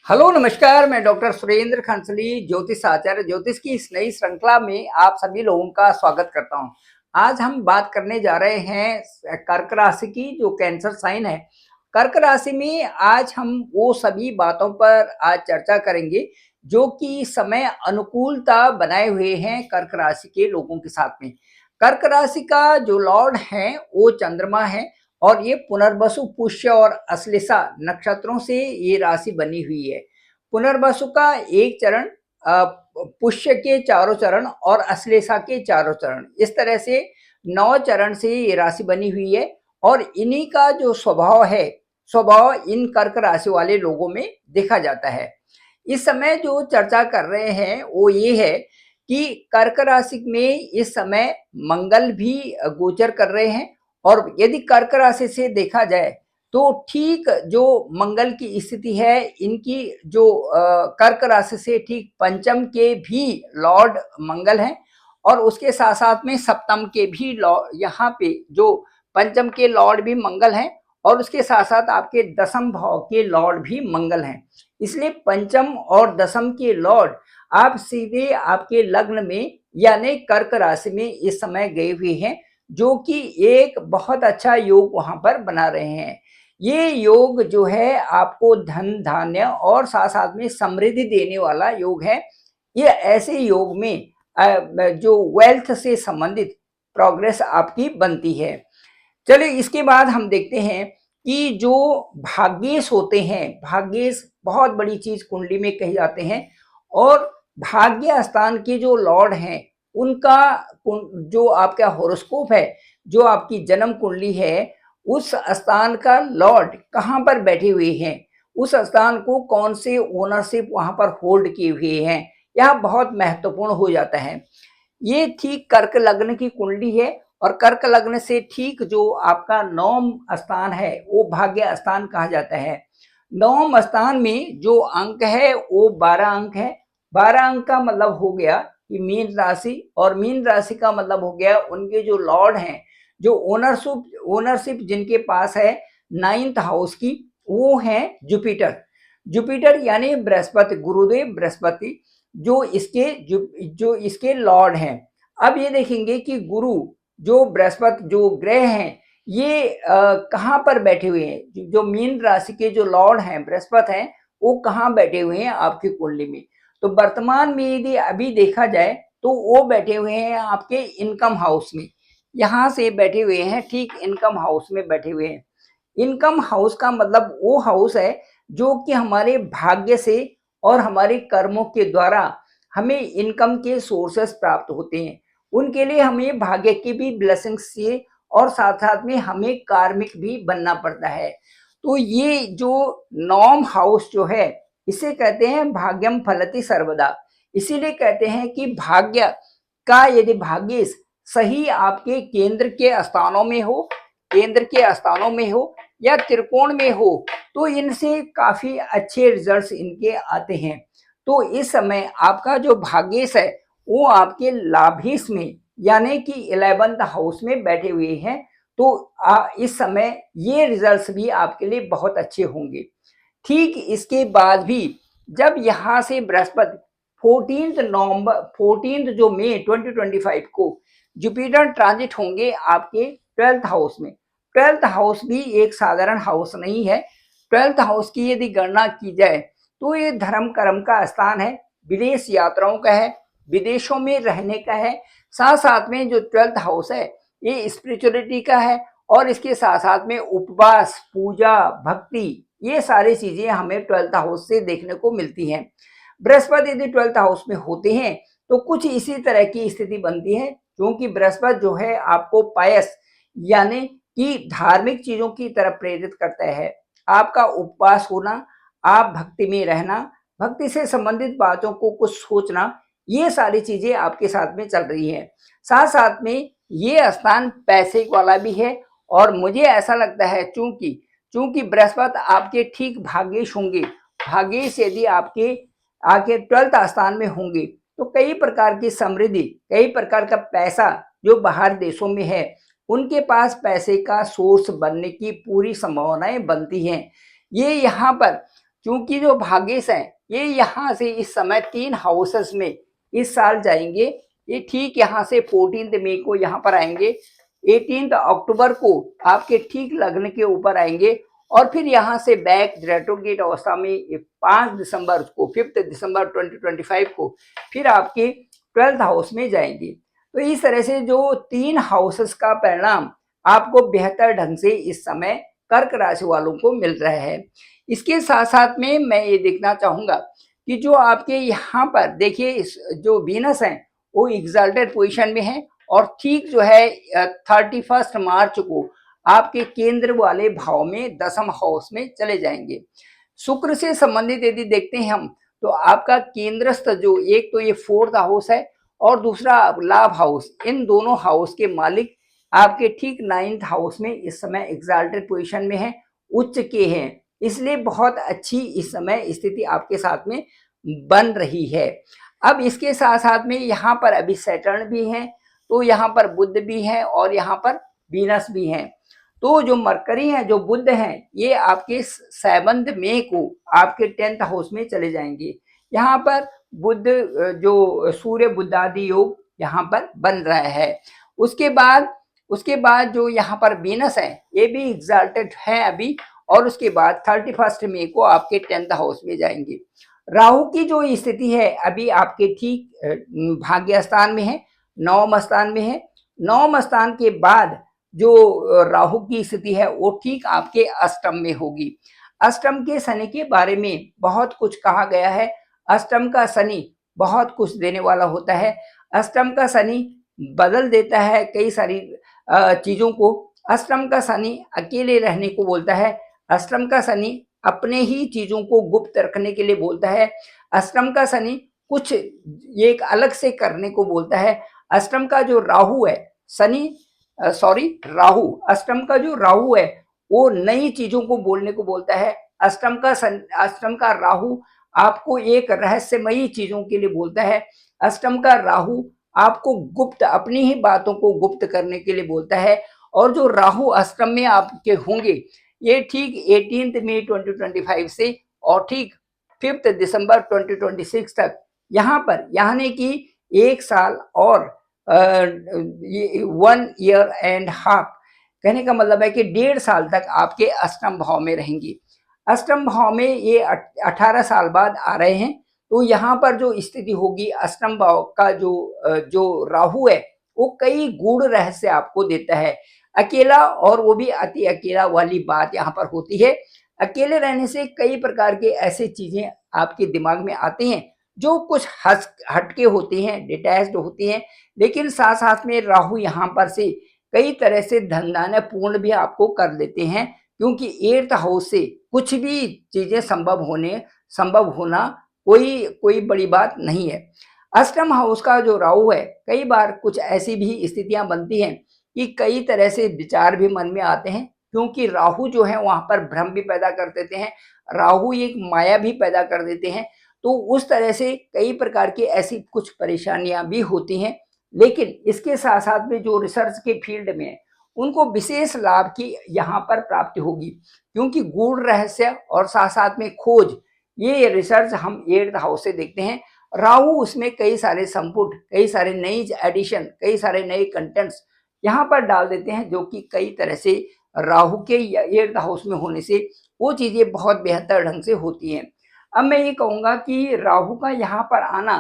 Hello नमस्कार, मैं doctor Surendra खंसली ज्योतिष आचार्य ज्योतिष की इस नई श्रृंखला में आप सभी लोगों का स्वागत करता हूं। आज हम बात करने जा रहे हैं कर्क राशि की, जो कैंसर साइन है। कर्क राशि में आज हम वो सभी बातों पर आज चर्चा करेंगे जो कि समय अनुकूलता बनाए हुए हैं कर्क राशि के लोगों के साथ में। कर्क राशि का जो लॉर्ड है वो चंद्रमा है और ये पुनर्वसु, पुष्य और अश्लेषा नक्षत्रों से ये राशि बनी हुई है। पुनर्वसु का एक चरण, पुष्य के चारों चरण और अश्लेषा के चारों चरण, इस तरह से 9 चरण से ये राशि बनी हुई है। और इन्हीं का जो स्वभाव इन कर्क राशि वाले लोगों में देखा जाता है। इस समय जो चर्चा कर रहे हैं वो ये है कि कर्क राशि में इस समय मंगल भी गोचर कर रहे हैं। और यदि कर्क राशि से देखा जाए तो ठीक जो मंगल की स्थिति है, इनकी जो कर्क राशि से ठीक पंचम के भी लॉर्ड मंगल हैं और उसके साथ साथ में सप्तम के भी यहाँ पे जो पंचम के लॉर्ड भी मंगल हैं और उसके साथ साथ आपके दसम भाव के लॉर्ड भी मंगल हैं। इसलिए पंचम और दसम के लॉर्ड आप सीधे आपके लग्न में यानी कर्क राशि में इस समय गए हुए हैं, जो कि एक बहुत अच्छा योग वहां पर बना रहे हैं। ये योग जो है आपको धन धान्य और साथ साथ में समृद्धि देने वाला योग है। ये ऐसे योग में जो वेल्थ से संबंधित प्रोग्रेस आपकी बनती है। चलिए इसके बाद हम देखते हैं कि जो भाग्येश होते हैं, भाग्येश बहुत बड़ी चीज कुंडली में कही जाते हैं। और भाग्य स्थान के जो लॉर्ड हैं उनका जो आपका होरोस्कोप है, जो आपकी जन्म कुंडली है, उस स्थान का लॉर्ड कहाँ पर बैठे हुए हैं, उस स्थान को कौन से ओनरशिप वहां पर होल्ड किए हुए हैं, यह बहुत महत्वपूर्ण हो जाता है। ये ठीक कर्क लग्न की कुंडली है और कर्क लग्न से ठीक जो आपका नवम स्थान है वो भाग्य स्थान कहा जाता है। नवम स्थान में जो अंक है वो 12 अंक है। 12 अंक का मतलब हो गया कि मीन राशि, और मीन राशि का मतलब हो गया उनके जो लॉर्ड हैं, जो ओनरशिप जिनके पास है 9th हाउस की, वो है जुपिटर। जुपिटर यानी बृहस्पति, गुरुदेव बृहस्पति, जो इसके लॉर्ड हैं। अब ये देखेंगे कि गुरु, जो बृहस्पति जो ग्रह हैं, ये कहाँ पर बैठे हुए हैं। जो मीन राशि के जो लॉर्ड हैं बृहस्पति हैं, वो कहाँ बैठे हुए हैं आपकी कुंडली में। तो वर्तमान में यदि अभी देखा जाए तो वो बैठे हुए हैं आपके इनकम हाउस में। यहाँ से बैठे हुए हैं, ठीक इनकम हाउस में बैठे हुए हैं। इनकम हाउस का मतलब वो हाउस है जो कि हमारे भाग्य से और हमारे कर्मों के द्वारा हमें इनकम के सोर्सेस प्राप्त होते हैं। उनके लिए हमें भाग्य की भी ब्लेसिंग्स चाहिए और साथ साथ में हमें कार्मिक भी बनना पड़ता है। तो ये जो नॉम हाउस जो है, इसे कहते हैं भाग्यम फलति सर्वदा। इसीलिए कहते हैं कि भाग्य का यदि भाग्य सही आपके केंद्र के स्थानों में हो या त्रिकोण में हो, तो इनसे काफी अच्छे रिजल्ट्स इनके आते हैं। तो इस समय आपका जो भाग्येश है वो आपके लाभेश में यानी कि 11th हाउस में बैठे हुए हैं। तो इस समय ये रिजल्ट्स भी आपके लिए बहुत अच्छे होंगे। ठीक इसके बाद भी जब यहाँ से बृहस्पति 14 जो मई 2025 को जुपिटर ट्रांजिट होंगे आपके 12th हाउस में। 12th हाउस भी एक साधारण हाउस नहीं है। 12th हाउस की यदि गणना की जाए तो ये धर्म कर्म का स्थान है, विदेश यात्राओं का है, विदेशों में रहने का है। साथ साथ में जो 12th हाउस है ये स्पिरिचुअलिटी का है और इसके साथ साथ में उपवास, पूजा, भक्ति, ये सारी चीजें हमें 12th हाउस से देखने को मिलती हैं। बृहस्पति यदि 12th हाउस में होते हैं तो कुछ इसी तरह की स्थिति बनती है, क्योंकि बृहस्पति जो है आपको पायस यानी कि धार्मिक चीजों की तरफ प्रेरित करता है। आपका उपवास होना, आप भक्ति में रहना, भक्ति से संबंधित बातों को कुछ सोचना, ये सारी चीजें आपके साथ में चल रही हैं। साथ साथ में ये स्थान पैसे वाला भी है और मुझे ऐसा लगता है चूंकि बृहस्पति आपके ठीक भाग्येश होंगे, भाग्येश यदि आपके आके 12th स्थान में होंगे तो कई प्रकार की समृद्धि, कई प्रकार का पैसा जो बाहर देशों में है, उनके पास पैसे का सोर्स बनने की पूरी संभावनाएं बनती हैं। ये यहाँ पर क्योंकि जो भाग्येश हैं ये यहाँ से इस समय 3 हाउसेस में इस साल जाएंगे। ये ठीक यहाँ से 14 मई को यहाँ पर आएंगे, 18 अक्टूबर को आपके ठीक लग्न के ऊपर आएंगे और फिर यहाँ से बैक रेट्रोगेट अवस्था में 5 दिसंबर को 5 दिसंबर 2025 को फिर आपके 12th हाउस में जाएंगे। तो इस तरह से जो 3 हाउसेस का परिणाम आपको बेहतर ढंग से इस समय कर्क राशि वालों को मिल रहा है। इसके साथ साथ में मैं ये देखना चाहूंगा कि जो आपके यहाँ पर देखिए जो वीनस है वो एग्जाल्टेड पोजीशन में है और ठीक जो है 31 मार्च को आपके केंद्र वाले भाव में 10th हाउस में चले जाएंगे। शुक्र से संबंधित यदि देखते हैं हम तो आपका केंद्रस्थ जो एक तो ये 4th हाउस है और दूसरा लाभ हाउस, इन दोनों हाउस के मालिक आपके ठीक 9th हाउस में इस समय एग्जाल्टेड पोजीशन में है, उच्च के हैं, इसलिए बहुत अच्छी इस समय स्थिति आपके साथ में बन रही है। अब इसके साथ साथ में यहाँ पर अभी सैटर्न भी है, तो यहाँ पर बुध भी है और यहाँ पर वीनस भी है। तो जो मरकरी है, जो बुध है, ये आपके 7 मई को आपके 10th हाउस में चले जाएंगे। यहाँ पर बुध जो सूर्य बुधादि योग यहाँ पर बन रहा है। उसके बाद जो यहाँ पर वीनस है ये भी एग्जाल्टेड है अभी और उसके बाद 31 मई को आपके 10th हाउस में जाएंगे। राहु की जो स्थिति है अभी आपके ठीक भाग्य स्थान में है, 9वें स्थान में है। 9वें स्थान के बाद जो राहु की स्थिति है वो ठीक आपके अष्टम में होगी। अष्टम के शनि के बारे में बहुत कुछ कहा गया है। अष्टम का शनि बहुत कुछ देने वाला होता है। अष्टम का शनि बदल देता है कई सारी चीजों को। अष्टम का शनि अकेले रहने को बोलता है। अष्टम का शनि अपने ही चीजों को गुप्त रखने के लिए बोलता है। अष्टम का शनि कुछ एक अलग से करने को बोलता है। अष्टम का जो राहु है राहु अष्टम का जो राहु है वो नई चीजों को बोलने को बोलता है। अष्टम का राहु आपको एक रहस्यमयी चीजों के लिए बोलता है। अष्टम का राहु आपको गुप्त अपनी ही बातों को गुप्त करने के लिए बोलता है। और जो राहु अष्टम में आपके होंगे ये ठीक 18 मई 2025 से और ठीक 5 दिसंबर 2026 तक यहाँ पर यानी कि 1 साल और 1 ईयर एंड हाफ, कहने का मतलब है कि 1.5 साल तक आपके अष्टम भाव में रहेंगी। अष्टम भाव में ये 18 साल बाद आ रहे हैं। तो यहाँ पर जो स्थिति होगी अष्टम भाव का जो राहु है वो कई गूढ़ रहस्य आपको देता है। अकेला और वो भी अति अकेला वाली बात यहाँ पर होती है। अकेले रहने से कई प्रकार के ऐसे चीजें आपके दिमाग में आती हैं जो कुछ हटके होती हैं, डिटैच्ड होती हैं, लेकिन साथ साथ में राहु यहाँ पर से कई तरह से धनदान्य पूर्ण भी आपको कर देते हैं, क्योंकि 8th हाउस से कुछ भी चीजें संभव होना कोई बड़ी बात नहीं है। अष्टम हाउस का जो राहु है कई बार कुछ ऐसी भी स्थितियां बनती हैं कि कई तरह से विचार भी मन में आते हैं, क्योंकि राहु जो है वहां पर भ्रम भी पैदा कर देते हैं, राहु एक माया भी पैदा कर देते हैं। तो उस तरह से कई प्रकार की ऐसी कुछ परेशानियां भी होती हैं। लेकिन इसके साथ साथ में जो रिसर्च के फील्ड में है उनको विशेष लाभ की यहाँ पर प्राप्ति होगी, क्योंकि गूढ़ रहस्य और साथ साथ में खोज, ये रिसर्च हम 8th हाउस से देखते हैं। राहु उसमें कई सारे संपुट, कई सारे नई एडिशन, कई सारे नए कंटेंट्स यहाँ पर डाल देते हैं, जो कि कई तरह से राहु के 8th हाउस में होने से वो चीजें बहुत बेहतर ढंग से होती हैं। अब मैं ये कहूंगा कि राहु का यहाँ पर आना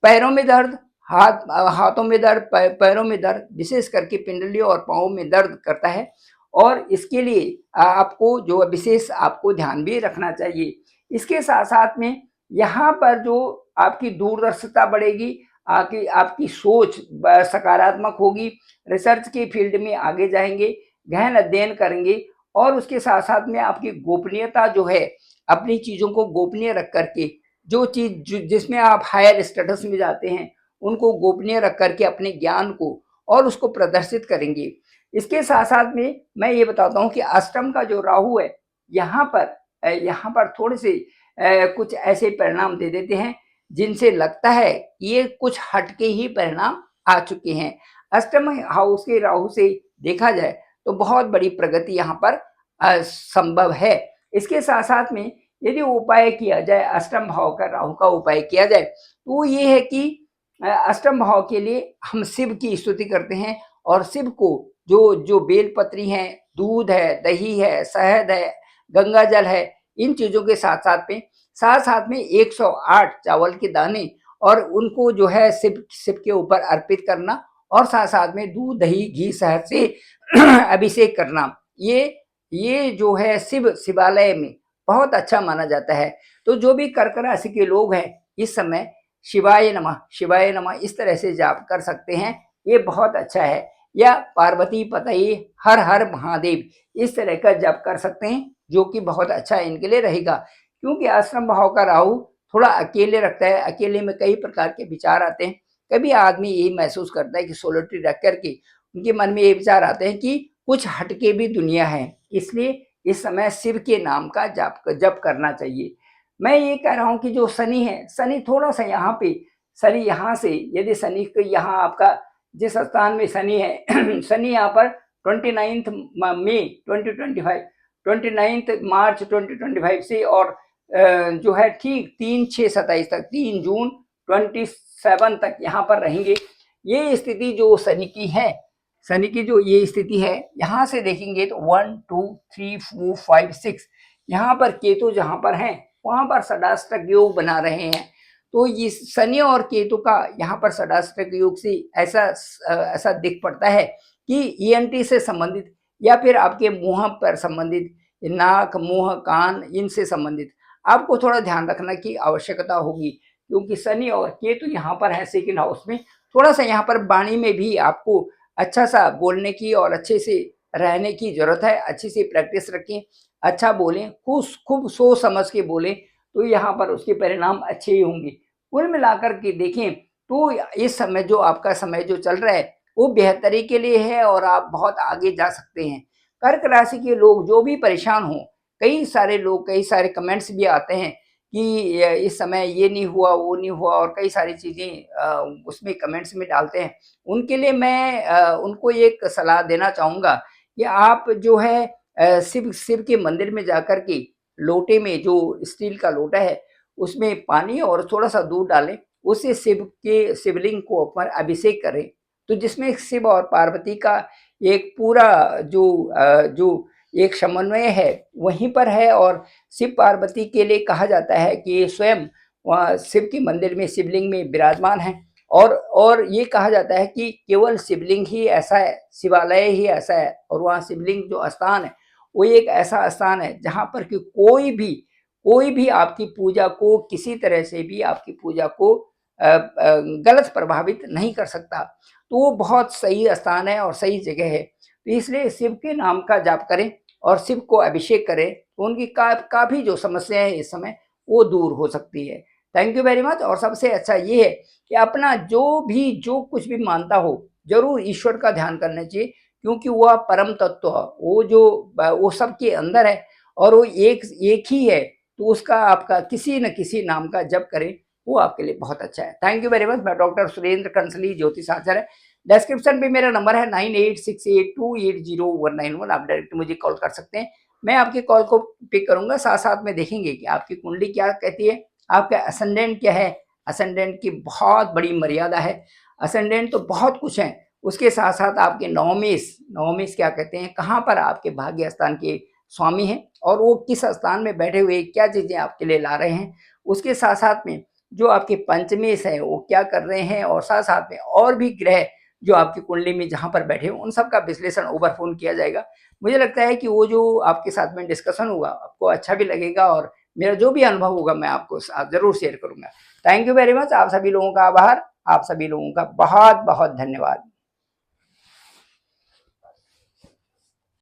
पैरों में दर्द, हाथों में दर्द, पैरों में दर्द, विशेष करके पिंडली और पाँव में दर्द करता है और इसके लिए आपको जो विशेष आपको ध्यान भी रखना चाहिए। इसके साथ साथ में यहाँ पर जो आपकी दूरदर्शिता बढ़ेगी, आपकी सोच सकारात्मक होगी, रिसर्च के फील्ड में आगे जाएंगे, गहन अध्ययन करेंगे और उसके साथ साथ में आपकी गोपनीयता जो है, अपनी चीजों को गोपनीय रख करके जो चीज जिसमें आप हायर स्टेटस में जाते हैं उनको गोपनीय रख करके अपने ज्ञान को और उसको प्रदर्शित करेंगे। इसके साथ साथ में मैं ये बताता हूँ कि अष्टम का जो राहु है यहाँ पर थोड़े से कुछ ऐसे परिणाम दे देते हैं जिनसे लगता है ये कुछ हटके ही परिणाम आ चुके हैं। अष्टम हाउस के राहु से देखा जाए तो बहुत बड़ी प्रगति यहाँ पर संभव है। इसके साथ साथ में यदि उपाय किया जाए, अष्टम भाव का राहु का उपाय किया जाए, तो ये है कि अष्टम भाव के लिए हम शिव की स्तुति करते हैं और शिव को जो जो बेलपत्री है, दूध है, दही है, शहद है, गंगा जल है, इन चीजों के साथ साथ में 108 चावल के दाने और उनको जो है शिव शिव के ऊपर अर्पित करना और साथ साथ में दूध, दही, घी, शहद से अभिषेक करना, ये जो है शिवालय में बहुत अच्छा माना जाता है। तो जो भी कर्क राशि के लोग हैं इस समय शिवाय नमः इस तरह से जाप कर सकते हैं, ये बहुत अच्छा है। या पार्वती पतये हर हर महादेव इस तरह का जप कर सकते हैं, जो कि बहुत अच्छा इनके लिए रहेगा। क्योंकि आश्रम भाव का राहु थोड़ा अकेले रखता है, अकेले में कई प्रकार के विचार आते हैं। कभी आदमी यही महसूस करता है कि सोलिटरी रख करके उनके मन में ये विचार आते हैं कि कुछ हटके भी दुनिया है, इसलिए इस समय शिव के नाम का जप करना चाहिए। मैं ये कह रहा हूँ कि जो शनि है, शनि थोड़ा सा यहाँ पे, शनि यहाँ से यदि शनि को यहाँ आपका जिस स्थान में शनि है शनि यहाँ पर 29 मई 2025 29 मार्च 2025 से और जो है ठीक 3/6/27 तक 3 जून 27 तक यहाँ पर रहेंगे। ये स्थिति जो शनि की है, शनि की जो ये स्थिति है, यहाँ से देखेंगे तो 1 2 3 4 5 6 यहाँ पर केतु जहाँ पर है वहां पर षडाष्टक योग बना रहे हैं। तो ये शनि और केतु का यहाँ पर षडाष्टक योग से ऐसा दिख पड़ता है कि ईएनटी से संबंधित या फिर आपके मुंह पर संबंधित, नाक, मुंह, कान इनसे संबंधित आपको थोड़ा ध्यान रखने की आवश्यकता होगी। क्योंकि शनि और केतु यहाँ पर है सेकंड हाउस में, थोड़ा सा यहाँ पर वाणी में भी आपको अच्छा सा बोलने की और अच्छे से रहने की जरूरत है। अच्छी सी प्रैक्टिस रखें, अच्छा बोलें, खूब सोच समझ के बोलें, तो यहाँ पर उसके परिणाम अच्छे ही होंगे। कुल मिलाकर के देखें तो इस समय जो आपका समय जो चल रहा है वो बेहतरी के लिए है और आप बहुत आगे जा सकते हैं। कर्क राशि के लोग जो भी परेशान हों, कई सारे लोग, कई सारे कमेंट्स भी आते हैं कि इस समय ये नहीं हुआ, वो नहीं हुआ और कई सारी चीज़ें उसमें कमेंट्स में डालते हैं। उनके लिए मैं उनको एक सलाह देना चाहूँगा कि आप जो है शिव के मंदिर में जाकर के लोटे में, जो स्टील का लोटा है, उसमें पानी और थोड़ा-सा दूध डालें, उससे शिवलिंग को ऊपर अभिषेक करें। तो जिसमें शिव और पार्वती का एक पूरा जो एक समन्वय है वहीं पर है और शिव पार्वती के लिए कहा जाता है कि ये स्वयं वहाँ शिव के मंदिर में शिवलिंग में विराजमान है और ये कहा जाता है कि केवल शिवलिंग ही ऐसा है, शिवालय ही ऐसा है और वहाँ शिवलिंग जो स्थान है वो एक ऐसा स्थान है जहाँ पर कि कोई भी आपकी पूजा को किसी तरह से भी आपकी पूजा को गलत प्रभावित नहीं कर सकता। तो वो बहुत सही स्थान है और सही जगह है। तो इसलिए शिव के नाम का जाप करें और शिव को अभिषेक करें, तो उनकी काफ़ी जो समस्याएं इस समय वो दूर हो सकती है। Thank you very much. और सबसे अच्छा ये है कि अपना जो कुछ भी मानता हो, जरूर ईश्वर का ध्यान करना चाहिए, क्योंकि वह परम तत्व है, वो सबके अंदर है और वो एक ही है। तो उसका आपका किसी न किसी नाम का जप करें, वो आपके लिए बहुत अच्छा है। Thank you very much. मैं डॉक्टर सुरेंद्र कंसली, ज्योतिष आचार्य। डिस्क्रिप्शन पे मेरा नंबर है 9868280191। आप डायरेक्ट मुझे कॉल कर सकते हैं, मैं आपके कॉल को पिक करूंगा। साथ साथ में देखेंगे कि आपकी कुंडली क्या कहती है, आपका असेंडेंट क्या है। असेंडेंट की बहुत बड़ी मर्यादा है, असेंडेंट तो बहुत कुछ है। उसके साथ साथ आपके नवमेश क्या कहते हैं, कहाँ पर आपके भाग्य स्थान के स्वामी हैं और वो किस स्थान में बैठे हुए क्या चीजें आपके लिए ला रहे हैं। उसके साथ साथ में जो आपके पंचमेश है वो क्या कर रहे हैं और साथ साथ में और भी ग्रह जो आपकी कुंडली में जहां पर बैठे हैं उन सब का विश्लेषण ओवर फोन किया जाएगा। मुझे लगता है कि वो जो आपके साथ में डिस्कशन होगा आपको अच्छा भी लगेगा और मेरा जो भी अनुभव होगा मैं आपको जरूर शेयर करूंगा। Thank you very much. आप सभी लोगों का आभार, आप सभी लोगों का बहुत बहुत धन्यवाद।